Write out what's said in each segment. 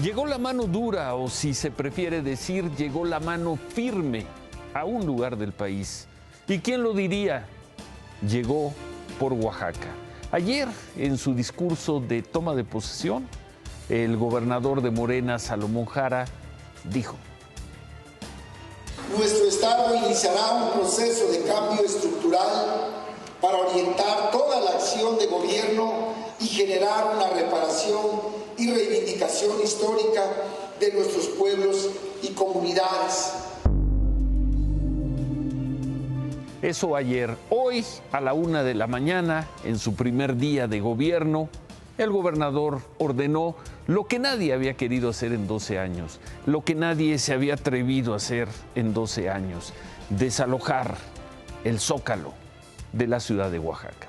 Llegó la mano dura, o si se prefiere decir, llegó la mano firme a un lugar del país. ¿Y quién lo diría? Llegó por Oaxaca. Ayer, en su discurso de toma de posesión, el gobernador de Morena, Salomón Jara, dijo: nuestro Estado iniciará un proceso de cambio estructural para orientar toda la acción de gobierno y generar una reparación y reivindicación histórica de nuestros pueblos y comunidades. Eso ayer. Hoy, a la 1 de la mañana, en su primer día de gobierno, el gobernador ordenó lo que nadie había querido hacer en 12 años, lo que nadie se había atrevido a hacer en 12 años: desalojar el Zócalo de la ciudad de Oaxaca.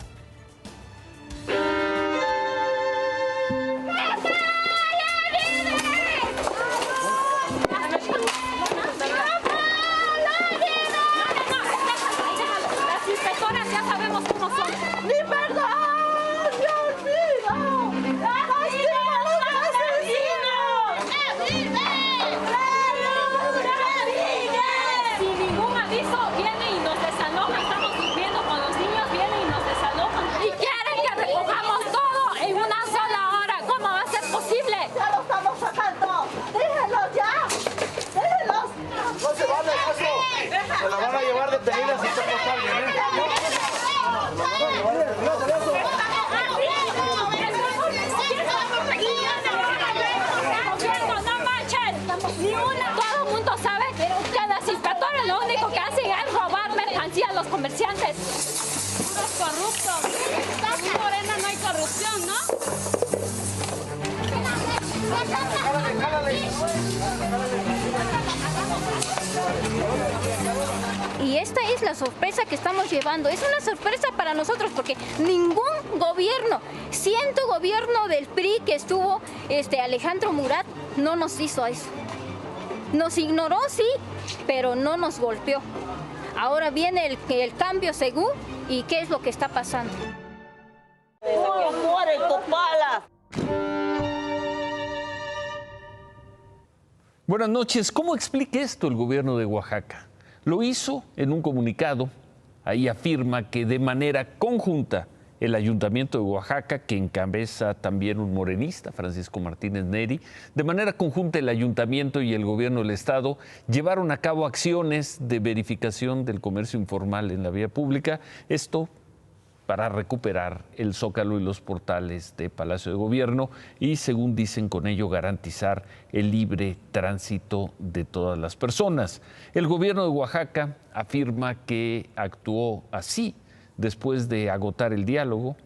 Comerciantes, puros corruptos. En Morena no hay corrupción, ¿no? Y esta es la sorpresa que estamos llevando. Es una sorpresa para nosotros porque ningún gobierno, siendo gobierno del PRI que estuvo Alejandro Murat, no nos hizo eso. Nos ignoró, sí, pero no nos golpeó. Ahora viene el cambio según, ¿y qué es lo que está pasando? ¡Muere tu pala! Buenas noches. ¿Cómo explica esto el gobierno de Oaxaca? Lo hizo en un comunicado. Ahí afirma que de manera conjunta el Ayuntamiento de Oaxaca, que encabeza también un morenista, Francisco Martínez Neri, de manera conjunta el Ayuntamiento y el Gobierno del Estado llevaron a cabo acciones de verificación del comercio informal en la vía pública, esto para recuperar el Zócalo y los portales de Palacio de Gobierno y, según dicen, con ello garantizar el libre tránsito de todas las personas. El Gobierno de Oaxaca afirma que actuó así después de agotar el diálogo.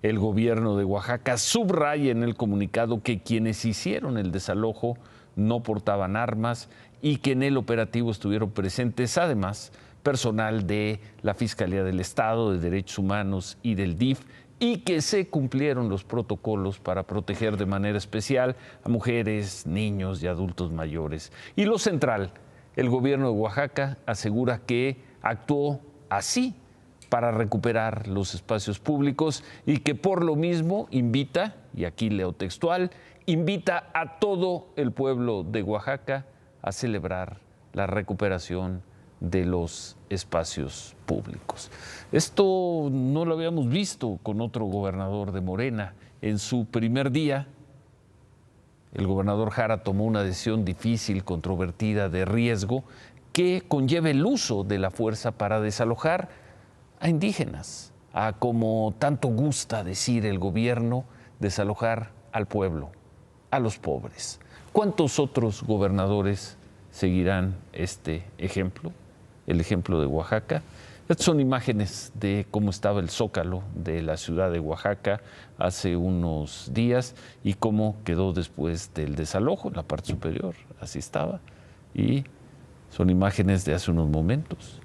El gobierno de Oaxaca subraya en el comunicado que quienes hicieron el desalojo no portaban armas y que en el operativo estuvieron presentes además personal de la Fiscalía del Estado, de Derechos Humanos y del DIF, y que se cumplieron los protocolos para proteger de manera especial a mujeres, niños y adultos mayores. Y lo central, el gobierno de Oaxaca asegura que actuó así para recuperar los espacios públicos y que por lo mismo invita, y aquí leo textual, invita a todo el pueblo de Oaxaca a celebrar la recuperación de los espacios públicos. Esto no lo habíamos visto con otro gobernador de Morena. En su primer día, el gobernador Jara tomó una decisión difícil, controvertida, de riesgo, que conlleva el uso de la fuerza para desalojar a indígenas, a, como tanto gusta decir el gobierno, desalojar al pueblo, a los pobres. ¿Cuántos otros gobernadores seguirán este ejemplo, el ejemplo de Oaxaca? Estas son imágenes de cómo estaba el Zócalo de la ciudad de Oaxaca hace unos días y cómo quedó después del desalojo, en la parte superior, así estaba. Y son imágenes de hace unos momentos.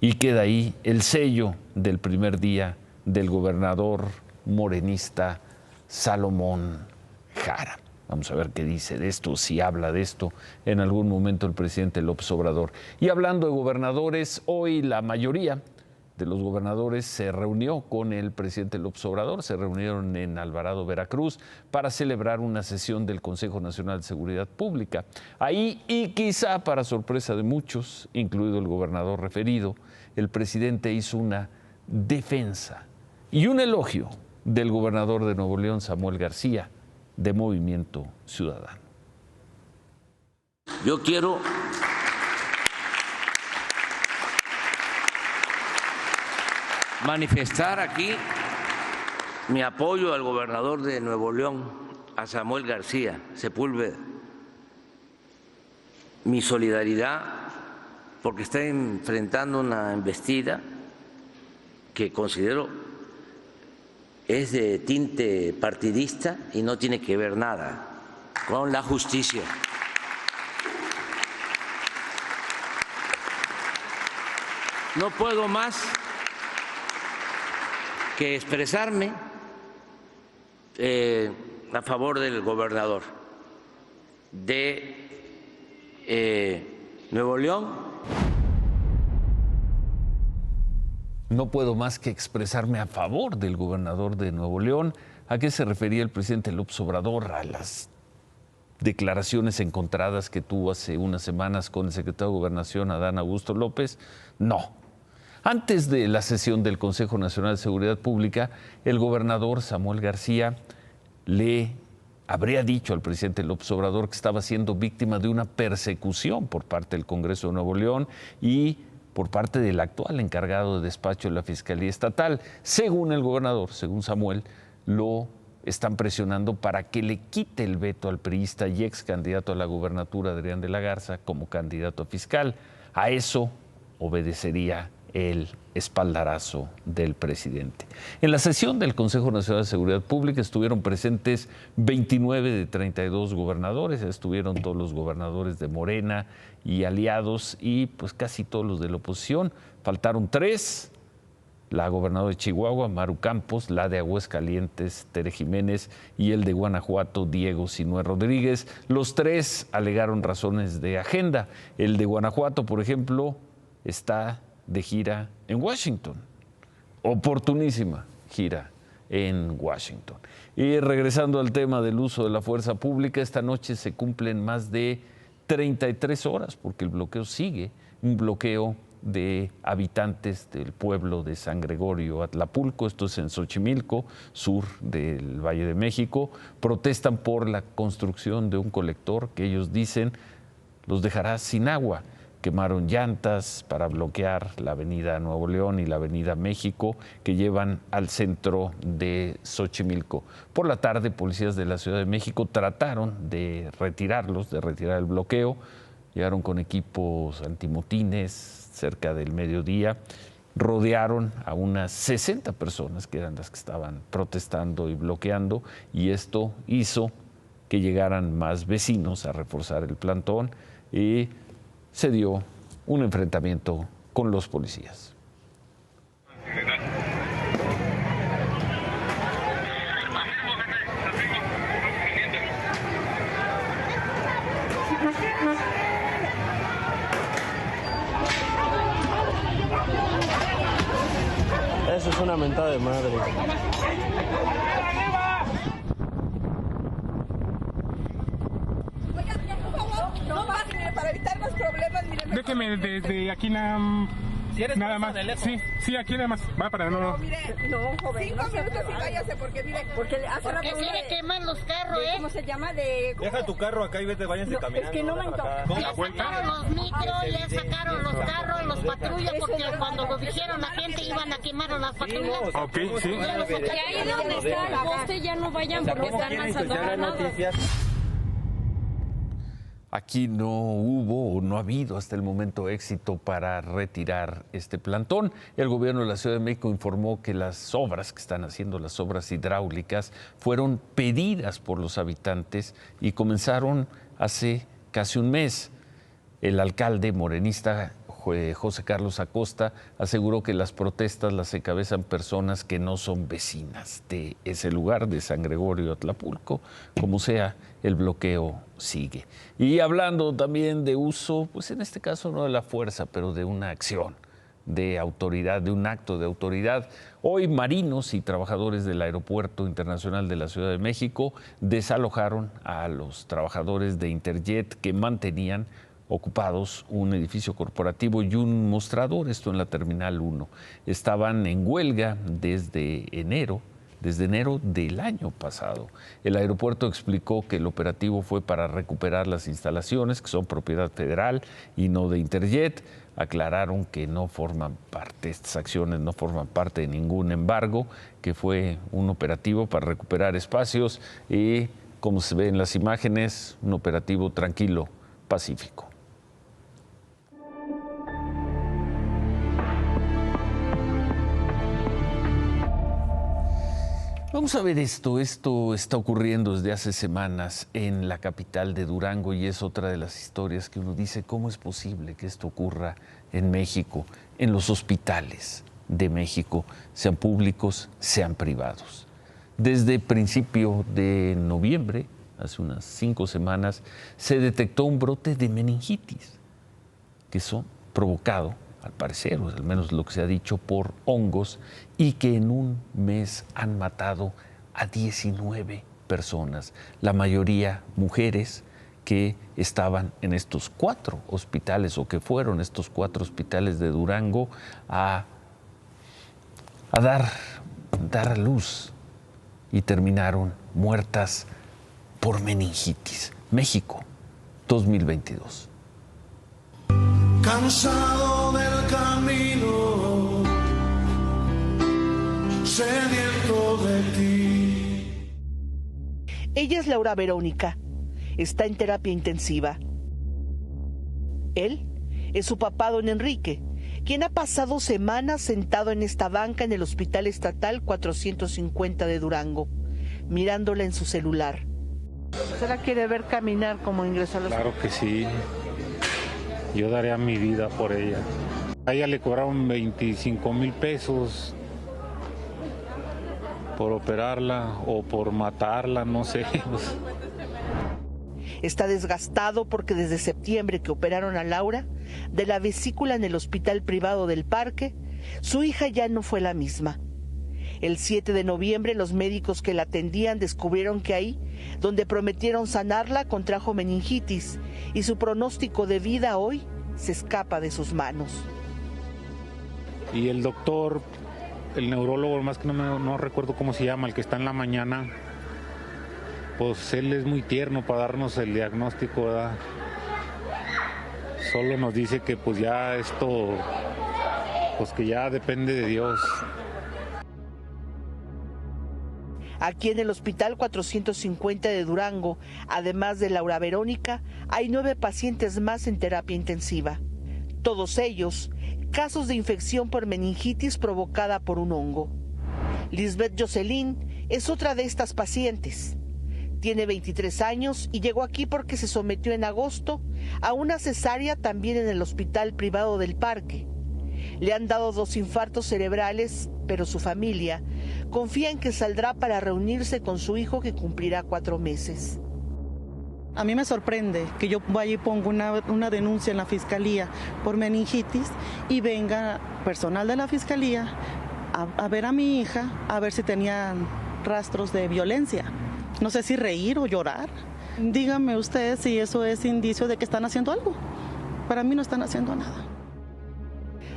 Y queda ahí el sello del primer día del gobernador morenista Salomón Jara. Vamos a ver qué dice de esto, si habla de esto en algún momento el presidente López Obrador. Y hablando de gobernadores, hoy la mayoría de los gobernadores se reunió con el presidente López Obrador, se reunieron en Alvarado, Veracruz, para celebrar una sesión del Consejo Nacional de Seguridad Pública. Ahí, y quizá para sorpresa de muchos, incluido el gobernador referido, el presidente hizo una defensa y un elogio del gobernador de Nuevo León, Samuel García, de Movimiento Ciudadano. Yo quiero manifestar aquí mi apoyo al gobernador de Nuevo León, a Samuel García Sepúlveda, mi solidaridad porque está enfrentando una embestida que considero es de tinte partidista y no tiene que ver nada con la justicia. No puedo más que expresarme a favor del gobernador de Nuevo León. No puedo más que expresarme a favor del gobernador de Nuevo León. ¿A qué se refería el presidente López Obrador? ¿A las declaraciones encontradas que tuvo hace unas semanas con el secretario de Gobernación, Adán Augusto López? No. Antes de la sesión del Consejo Nacional de Seguridad Pública, el gobernador Samuel García le habría dicho al presidente López Obrador que estaba siendo víctima de una persecución por parte del Congreso de Nuevo León y por parte del actual encargado de despacho de la Fiscalía Estatal. Según el gobernador, según Samuel, lo están presionando para que le quite el veto al priista y ex candidato a la gubernatura, Adrián de la Garza, como candidato a fiscal. A eso obedecería el espaldarazo del presidente. En la sesión del Consejo Nacional de Seguridad Pública estuvieron presentes 29 de 32 gobernadores, estuvieron todos los gobernadores de Morena y aliados y pues casi todos los de la oposición. Faltaron 3, la gobernadora de Chihuahua, Maru Campos, la de Aguascalientes, Tere Jiménez, y el de Guanajuato, Diego Sinue Rodríguez. Los 3 alegaron razones de agenda. El de Guanajuato, por ejemplo, está de gira en Washington. Oportunísima gira en Washington. Y regresando al tema del uso de la fuerza pública, esta noche se cumplen más de 33 horas, porque el bloqueo sigue, un bloqueo de habitantes del pueblo de San Gregorio Atlapulco, esto es en Xochimilco, sur del Valle de México. Protestan por la construcción de un colector que ellos dicen los dejará sin agua. Quemaron llantas para bloquear la avenida Nuevo León y la avenida México que llevan al centro de Xochimilco. Por la tarde, policías de la Ciudad de México trataron de retirarlos, de retirar el bloqueo. Llegaron con equipos antimotines cerca del mediodía. Rodearon a unas 60 personas que eran las que estaban protestando y bloqueando, y esto hizo que llegaran más vecinos a reforzar el plantón y se dio un enfrentamiento con los policías. Eso es una mentada de madre. Para evitar más problemas, déjeme desde aquí nada más. Sí, aquí nada más. Va para no. Mire, no, joven. 5 minutos y váyase, porque hace rato. Porque se le queman los carros, ¿Cómo se llama? Deja tu carro acá y vete, váyanse caminando. Es que no me toca. Ya sacaron los micros, ya sacaron los carros, los patrullas, porque cuando lo dijeron la gente iban a quemar a las patrullas. Ok, sí. Y ahí donde está el poste ya no vayan porque están más adornados. Aquí no hubo o no ha habido hasta el momento éxito para retirar este plantón. El gobierno de la Ciudad de México informó que las obras que están haciendo, las obras hidráulicas, fueron pedidas por los habitantes y comenzaron hace casi un mes. El alcalde morenista José Carlos Acosta aseguró que las protestas las encabezan personas que no son vecinas de ese lugar, de San Gregorio Atlapulco. Como sea, el bloqueo sigue. Y hablando también de uso, pues en este caso no de la fuerza, pero de una acción de autoridad, de un acto de autoridad. Hoy marinos y trabajadores del Aeropuerto Internacional de la Ciudad de México desalojaron a los trabajadores de Interjet que mantenían ocupados un edificio corporativo y un mostrador, esto en la Terminal 1. Estaban en huelga desde enero del año pasado. El aeropuerto explicó que el operativo fue para recuperar las instalaciones, que son propiedad federal y no de Interjet. Aclararon que no forman parte, estas acciones no forman parte de ningún embargo, que fue un operativo para recuperar espacios y, como se ve en las imágenes, un operativo tranquilo, pacífico. Vamos a ver esto está ocurriendo desde hace semanas en la capital de Durango y es otra de las historias que uno dice, ¿cómo es posible que esto ocurra en México, en los hospitales de México, sean públicos, sean privados? Desde principio de noviembre, hace unas 5 semanas, se detectó un brote de meningitis, que son provocado, al parecer, o al menos lo que se ha dicho, por hongos, y que en un mes han matado a 19 personas, la mayoría mujeres que estaban en estos 4 hospitales o que fueron estos 4 hospitales de Durango a dar a luz y terminaron muertas por meningitis. México, 2022. Cansado del camino, sediento de ti. Ella es Laura Verónica. Está en terapia intensiva. Él es su papá, don Enrique, quien ha pasado semanas sentado en esta banca en el Hospital Estatal 450 de Durango, mirándola en su celular. ¿Se la quiere ver caminar como ingresó a los... Claro que sí. Yo daría mi vida por ella. A ella le cobraron 25,000 pesos por operarla o por matarla, no sé. Está desgastado porque desde septiembre que operaron a Laura de la vesícula en el hospital privado del Parque, su hija ya no fue la misma. El 7 de noviembre los médicos que la atendían descubrieron que ahí, donde prometieron sanarla, contrajo meningitis y su pronóstico de vida hoy se escapa de sus manos. Y el doctor, el neurólogo, más que no recuerdo cómo se llama, el que está en la mañana, pues él es muy tierno para darnos el diagnóstico, ¿verdad? Solo nos dice que pues ya esto, pues que ya depende de Dios. Aquí en el Hospital 450 de Durango, además de Laura Verónica, hay 9 pacientes más en terapia intensiva. Todos ellos, casos de infección por meningitis provocada por un hongo. Lisbeth Jocelyn es otra de estas pacientes. Tiene 23 años y llegó aquí porque se sometió en agosto a una cesárea también en el Hospital Privado del Parque. Le han dado 2 infartos cerebrales, pero su familia confía en que saldrá para reunirse con su hijo que cumplirá 4 meses. A mí me sorprende que yo vaya y ponga una denuncia en la fiscalía por meningitis y venga personal de la fiscalía a ver a mi hija, a ver si tenían rastros de violencia. No sé si reír o llorar. Díganme ustedes si eso es indicio de que están haciendo algo. Para mí no están haciendo nada.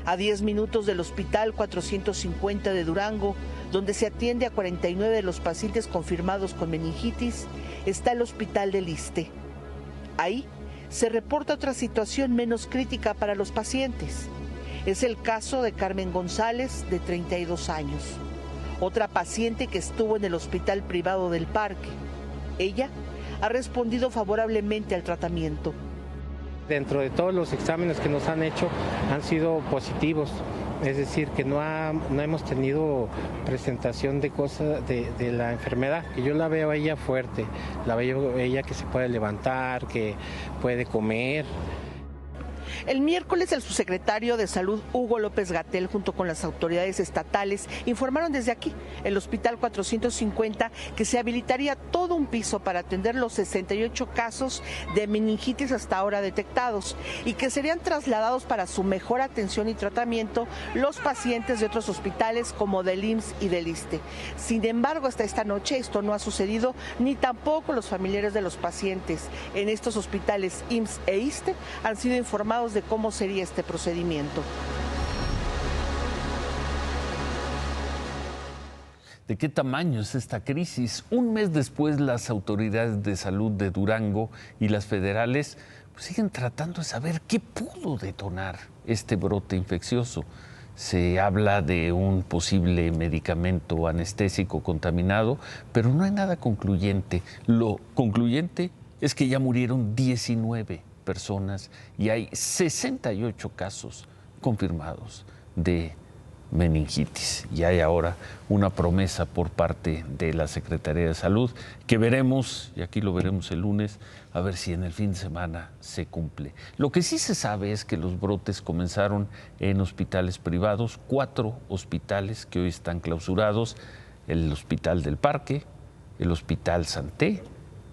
A 10 minutos del Hospital 450 de Durango, donde se atiende a 49 de los pacientes confirmados con meningitis, está el Hospital del Iste. Ahí se reporta otra situación menos crítica para los pacientes. Es el caso de Carmen González, de 32 años, otra paciente que estuvo en el Hospital Privado del Parque. Ella ha respondido favorablemente al tratamiento. Dentro de todos los exámenes que nos han hecho han sido positivos, es decir, que no hemos tenido presentación de cosas de la enfermedad, que yo la veo a ella fuerte, la veo a ella que se puede levantar, que puede comer. El miércoles, el subsecretario de Salud, Hugo López-Gatell, junto con las autoridades estatales, informaron desde aquí, el Hospital 450, que se habilitaría todo un piso para atender los 68 casos de meningitis hasta ahora detectados y que serían trasladados para su mejor atención y tratamiento los pacientes de otros hospitales como del IMSS y del ISSSTE. Sin embargo, hasta esta noche esto no ha sucedido, ni tampoco los familiares de los pacientes en estos hospitales IMSS e ISSSTE han sido informados de cómo sería este procedimiento. ¿De qué tamaño es esta crisis? Un mes después, las autoridades de salud de Durango y las federales siguen tratando de saber qué pudo detonar este brote infeccioso. Se habla de un posible medicamento anestésico contaminado, pero no hay nada concluyente. Lo concluyente es que ya murieron 19 personas y hay 68 casos confirmados de meningitis. Y hay ahora una promesa por parte de la Secretaría de Salud que veremos, y aquí lo veremos el lunes, a ver si en el fin de semana se cumple. Lo que sí se sabe es que los brotes comenzaron en hospitales privados, 4 hospitales que hoy están clausurados: el Hospital del Parque, el Hospital Santé,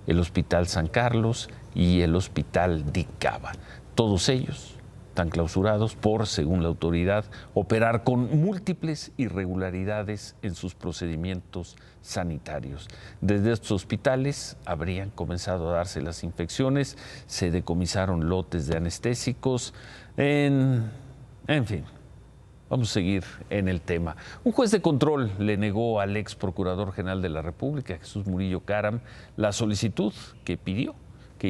el Hospital San Carlos y el Hospital Dicaba. Todos ellos están clausurados por, según la autoridad, operar con múltiples irregularidades en sus procedimientos sanitarios. Desde estos hospitales habrían comenzado a darse las infecciones, se decomisaron lotes de anestésicos, en fin. Vamos a seguir en el tema. Un juez de control le negó al ex procurador general de la República, Jesús Murillo Caram, la solicitud que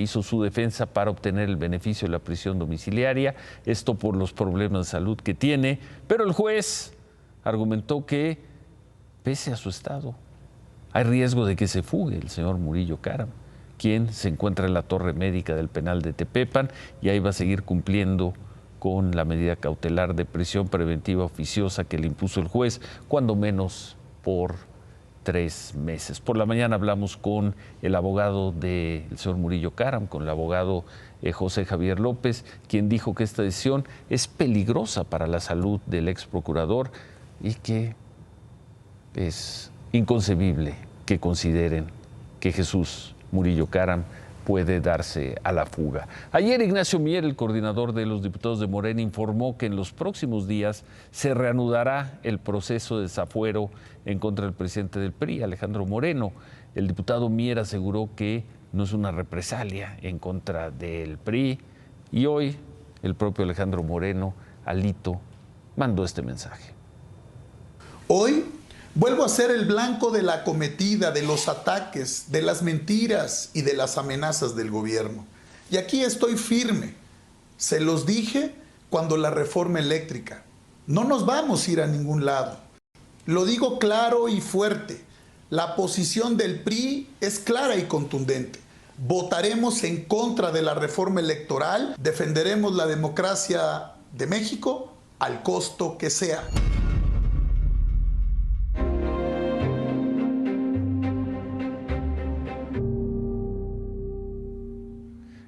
hizo su defensa para obtener el beneficio de la prisión domiciliaria, esto por los problemas de salud que tiene, pero el juez argumentó que, pese a su estado, hay riesgo de que se fugue el señor Murillo Caram, quien se encuentra en la torre médica del penal de Tepepan y ahí va a seguir cumpliendo con la medida cautelar de prisión preventiva oficiosa que le impuso el juez, cuando menos por 3 meses. Por la mañana hablamos con el abogado del señor Murillo Caram, con el abogado José Javier López, quien dijo que esta decisión es peligrosa para la salud del ex procurador y que es inconcebible que consideren que Jesús Murillo Caram puede darse a la fuga. Ayer Ignacio Mier, el coordinador de los diputados de Morena, informó que en los próximos días se reanudará el proceso de desafuero en contra del presidente del PRI, Alejandro Moreno. El diputado Mier aseguró que no es una represalia en contra del PRI y hoy el propio Alejandro Moreno, Alito, mandó este mensaje. Hoy vuelvo a ser el blanco de la acometida, de los ataques, de las mentiras y de las amenazas del gobierno. Y aquí estoy firme. Se los dije cuando la reforma eléctrica. No nos vamos a ir a ningún lado. Lo digo claro y fuerte. La posición del PRI es clara y contundente. Votaremos en contra de la reforma electoral. Defenderemos la democracia de México al costo que sea.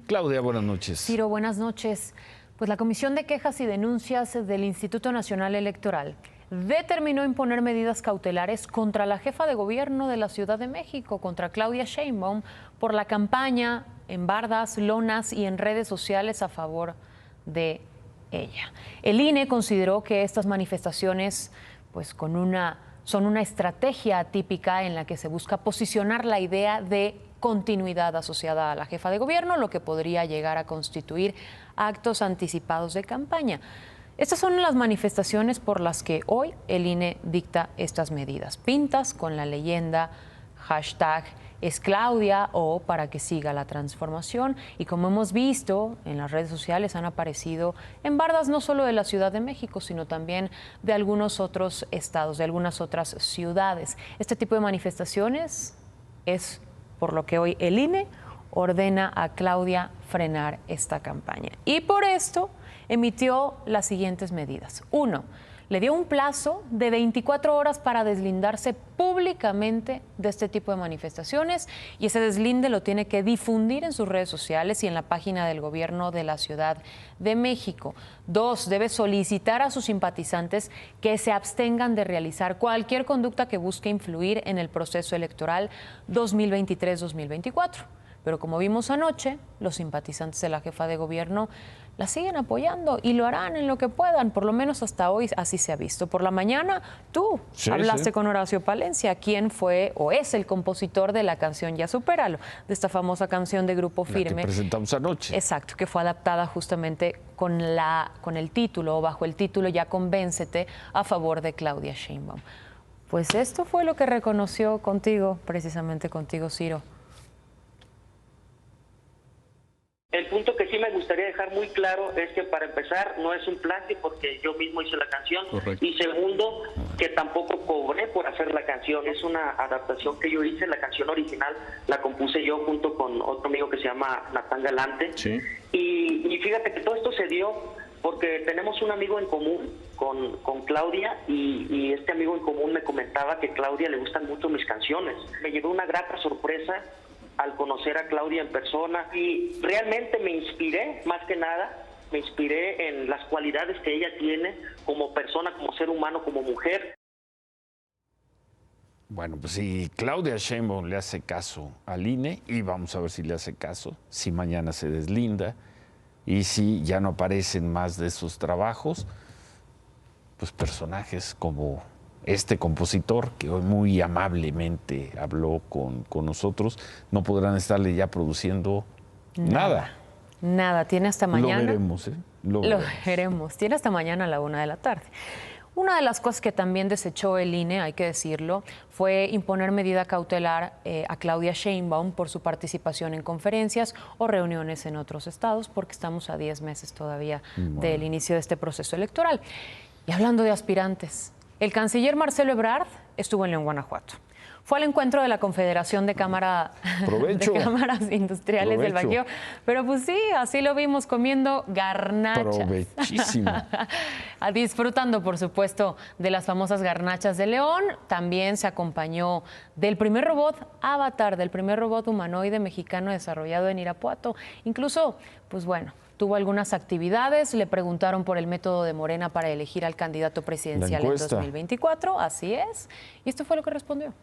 Claudia, buenas noches. Ciro, buenas noches. Pues la Comisión de Quejas y Denuncias del Instituto Nacional Electoral determinó imponer medidas cautelares contra la jefa de gobierno de la Ciudad de México, contra Claudia Sheinbaum, por la campaña en bardas, lonas y en redes sociales a favor de ella. El INE consideró que estas manifestaciones son una estrategia atípica en la que se busca posicionar la idea de continuidad asociada a la jefa de gobierno, lo que podría llegar a constituir actos anticipados de campaña. Estas son las manifestaciones por las que hoy el INE dicta estas medidas. Pintas con la leyenda #esClaudia o para que siga la transformación. Y como hemos visto en las redes sociales, han aparecido en bardas no solo de la Ciudad de México, sino también de algunos otros estados, de algunas otras ciudades. Este tipo de manifestaciones es por lo que hoy el INE ordena a Claudia frenar esta campaña. Y por esto emitió las siguientes medidas. 1. le dio un plazo de 24 horas para deslindarse públicamente de este tipo de manifestaciones, y ese deslinde lo tiene que difundir en sus redes sociales y en la página del gobierno de la Ciudad de México. 2, debe solicitar a sus simpatizantes que se abstengan de realizar cualquier conducta que busque influir en el proceso electoral 2023-2024. Pero como vimos anoche, los simpatizantes de la jefa de gobierno la siguen apoyando y lo harán en lo que puedan, por lo menos hasta hoy así se ha visto. Por la mañana tú hablaste con Horacio Palencia, quien fue o es el compositor de la canción Ya Supéralo, de esta famosa canción de Grupo Firme. La que presentamos anoche. Exacto, que fue adaptada justamente con el título o bajo el título Ya Convéncete, a favor de Claudia Sheinbaum. Pues esto fue lo que reconoció contigo, precisamente contigo, Ciro. El punto que sí me gustaría dejar muy claro es que, para empezar, no es un plagio porque yo mismo hice la canción. Correcto. Y segundo, que tampoco cobré por hacer la canción. Es una adaptación que yo hice. La canción original la compuse yo junto con otro amigo que se llama Natán Galante. Sí. Y fíjate que todo esto se dio porque tenemos un amigo en común con Claudia, y este amigo en común me comentaba que a Claudia le gustan mucho mis canciones. Me llevé una grata sorpresa al conocer a Claudia en persona, y realmente me inspiré, más que nada, me inspiré en las cualidades que ella tiene como persona, como ser humano, como mujer. Bueno, pues si Claudia Sheinbaum le hace caso al INE, y vamos a ver si le hace caso, si mañana se deslinda y si ya no aparecen más de esos trabajos, pues personajes como este compositor, que hoy muy amablemente habló con nosotros, no podrán estarle ya produciendo nada. Nada, tiene hasta mañana. Lo veremos, ¿eh? Lo veremos. Tiene hasta mañana a la 1 de la tarde. Una de las cosas que también desechó el INE, hay que decirlo, fue imponer medida cautelar a Claudia Sheinbaum por su participación en conferencias o reuniones en otros estados, porque estamos a 10 meses todavía del inicio de este proceso electoral. Y hablando de aspirantes, el canciller Marcelo Ebrard estuvo en León, Guanajuato. Fue al encuentro de la Confederación de Cámaras Industriales del Bajío. Pero pues sí, así lo vimos comiendo garnachas. Provechísimo. Disfrutando, por supuesto, de las famosas garnachas de León. También se acompañó del primer robot Avatar, del primer robot humanoide mexicano desarrollado en Irapuato. Incluso, pues bueno, tuvo algunas actividades, le preguntaron por el método de Morena para elegir al candidato presidencial en 2024, así es, y esto fue lo que respondió.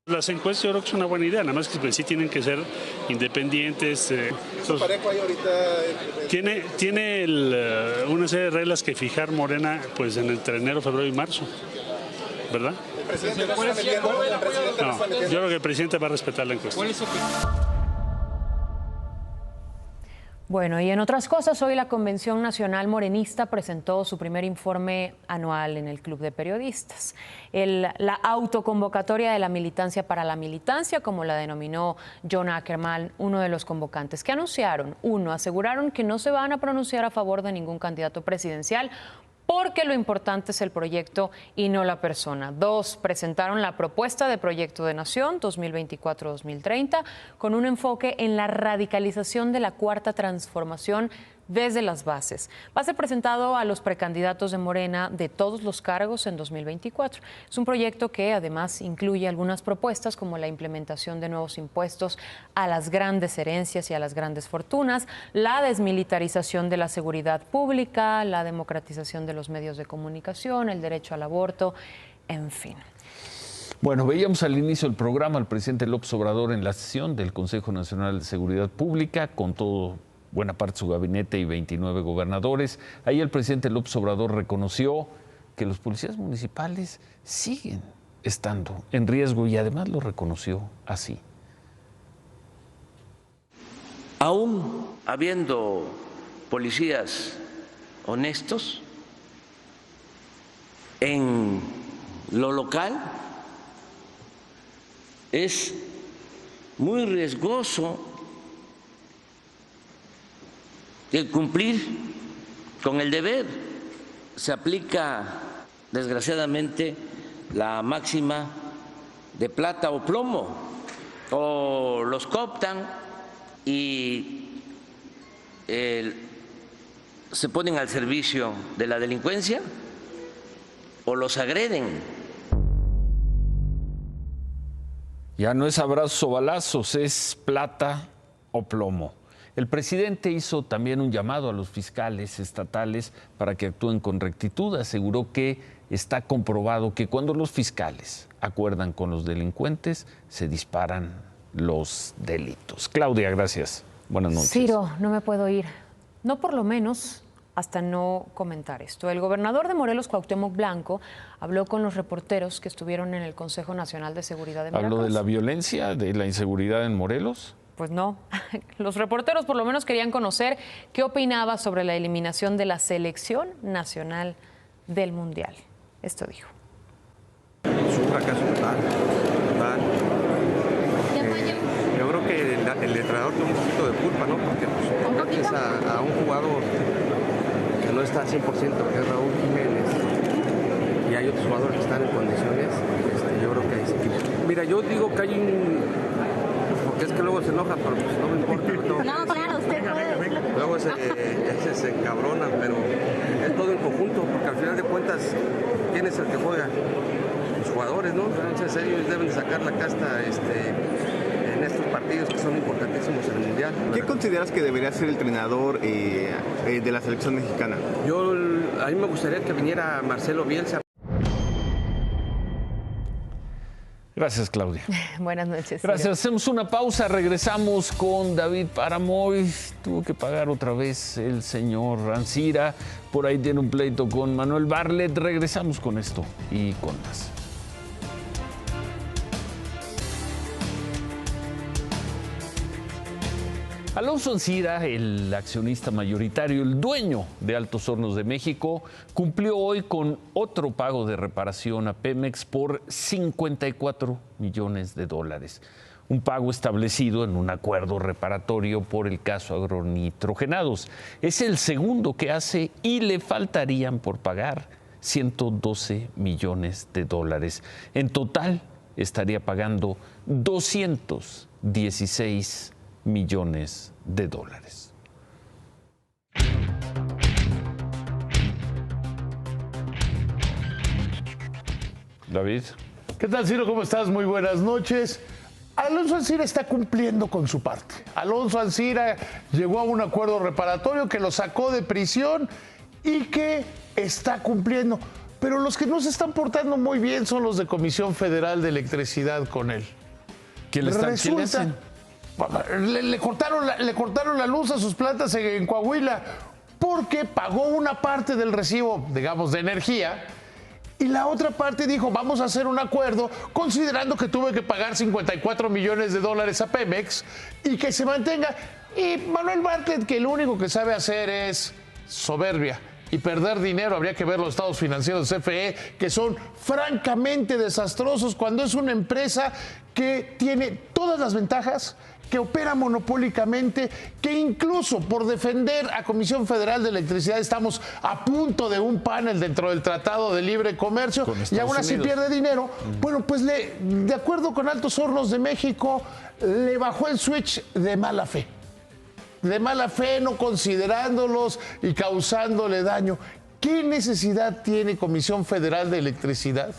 Las encuestas yo creo que es una buena idea, nada más que pues, sí tienen que ser independientes. Tiene una serie de reglas que fijar Morena pues entre enero, febrero y marzo, ¿verdad? No, yo creo que el presidente va a respetar la encuesta. Bueno, y en otras cosas, hoy la Convención Nacional Morenista presentó su primer informe anual en el Club de Periodistas. La autoconvocatoria de la militancia para la militancia, como la denominó John Ackerman, uno de los convocantes, que anunciaron, 1, aseguraron que no se van a pronunciar a favor de ningún candidato presidencial, porque lo importante es el proyecto y no la persona. 2, presentaron la propuesta de proyecto de nación 2024-2030 con un enfoque en la radicalización de la cuarta transformación desde las bases. Va a ser presentado a los precandidatos de Morena de todos los cargos en 2024. Es un proyecto que además incluye algunas propuestas como la implementación de nuevos impuestos a las grandes herencias y a las grandes fortunas, la desmilitarización de la seguridad pública, la democratización de los medios de comunicación, el derecho al aborto, en fin. Bueno, veíamos al inicio del programa al presidente López Obrador en la sesión del Consejo Nacional de Seguridad Pública con buena parte de su gabinete y 29 gobernadores. Ahí el presidente López Obrador reconoció que los policías municipales siguen estando en riesgo y además lo reconoció así. Aún habiendo policías honestos, en lo local es muy riesgoso el cumplir con el deber. Se aplica, desgraciadamente, la máxima de plata o plomo, o los cooptan y se ponen al servicio de la delincuencia o los agreden. Ya no es abrazos o balazos, es plata o plomo. El presidente hizo también un llamado a los fiscales estatales para que actúen con rectitud. Aseguró que está comprobado que cuando los fiscales acuerdan con los delincuentes, se disparan los delitos. Claudia, gracias. Buenas noches. Ciro, no me puedo ir. No por lo menos hasta no comentar esto. El gobernador de Morelos, Cuauhtémoc Blanco, habló con los reporteros que estuvieron en el Consejo Nacional de Seguridad de Veracruz. ¿Habló de la violencia, de la inseguridad en Morelos? Pues no. Los reporteros por lo menos querían conocer qué opinaba sobre la eliminación de la selección nacional del Mundial. Esto dijo. Es un fracaso total. Yo creo que el entrenador tiene un poquito de culpa, ¿no? Porque pues, metes a un jugador que no está al 100%, que es Raúl Jiménez, y hay otros jugadores que están en condiciones, yo creo que ahí se equivoca. Mira, yo digo que hay un... Porque es que luego se enoja, pero pues no me importa. No, claro, usted puede. Luego se encabronan, pero es todo en conjunto, porque al final de cuentas, ¿quién es el que juega? Los jugadores, ¿no? Entonces ellos deben de sacar la casta en estos partidos que son importantísimos en el Mundial. ¿Qué consideras que debería ser el entrenador de la selección mexicana? A mí me gustaría que viniera Marcelo Bielsa. Gracias, Claudia. Buenas noches. Gracias. Hacemos una pausa. Regresamos con David Páramo. Tuvo que pagar otra vez el señor Ancira. Por ahí tiene un pleito con Manuel Bartlett. Regresamos con esto y con más. Alonso Ancira, el accionista mayoritario, el dueño de Altos Hornos de México, cumplió hoy con otro pago de reparación a Pemex por $54 millones. Un pago establecido en un acuerdo reparatorio por el caso agronitrogenados. Es el segundo que hace y le faltarían por pagar $112 millones. En total estaría pagando $216 millones. David. ¿Qué tal, Ciro? ¿Cómo estás? Muy buenas noches. Alonso Ancira está cumpliendo con su parte. Alonso Ancira llegó a un acuerdo reparatorio que lo sacó de prisión y que está cumpliendo. Pero los que no se están portando muy bien son los de Comisión Federal de Electricidad con él. ¿Qué le hacen? Le cortaron la luz a sus plantas en Coahuila porque pagó una parte del recibo, digamos, de energía, y la otra parte dijo, vamos a hacer un acuerdo considerando que tuve que pagar $54 millones a Pemex y que se mantenga. Y Manuel Bartlett, que lo único que sabe hacer es soberbia y perder dinero. Habría que ver los estados financieros de CFE, que son francamente desastrosos cuando es una empresa que tiene todas las ventajas, que opera monopólicamente, que incluso por defender a Comisión Federal de Electricidad estamos a punto de un panel dentro del Tratado de Libre Comercio y aún así pierde dinero. Bueno, pues de acuerdo con Altos Hornos de México, le bajó el switch de mala fe. De mala fe, no considerándolos y causándole daño. ¿Qué necesidad tiene Comisión Federal de Electricidad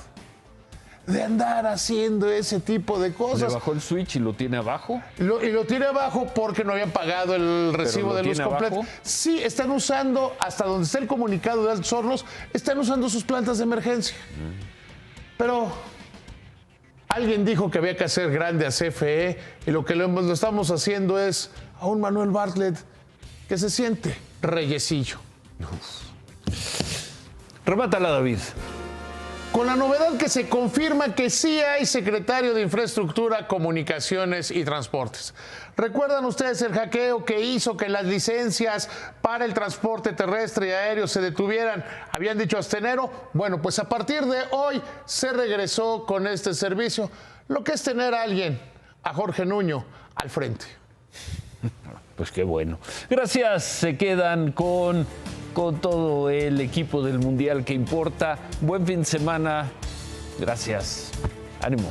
de andar haciendo ese tipo de cosas? ¿Le bajó el switch y lo tiene abajo? Y lo tiene abajo porque no habían pagado el recibo de luz completo. Sí, están usando, hasta donde está el comunicado de Altos Hornos, están usando sus plantas de emergencia. Pero alguien dijo que había que hacer grande a CFE y lo que lo estamos haciendo es a un Manuel Bartlett que se siente reyesillo. Remátala, David. Con la novedad que se confirma que sí hay secretario de Infraestructura, Comunicaciones y Transportes. ¿Recuerdan ustedes el hackeo que hizo que las licencias para el transporte terrestre y aéreo se detuvieran? Habían dicho hasta enero. Bueno, pues a partir de hoy se regresó con este servicio. Lo que es tener a alguien, a Jorge Nuño, al frente. Pues qué bueno. Gracias. Se quedan con todo el equipo del Mundial que importa. Buen fin de semana. Gracias. Ánimo.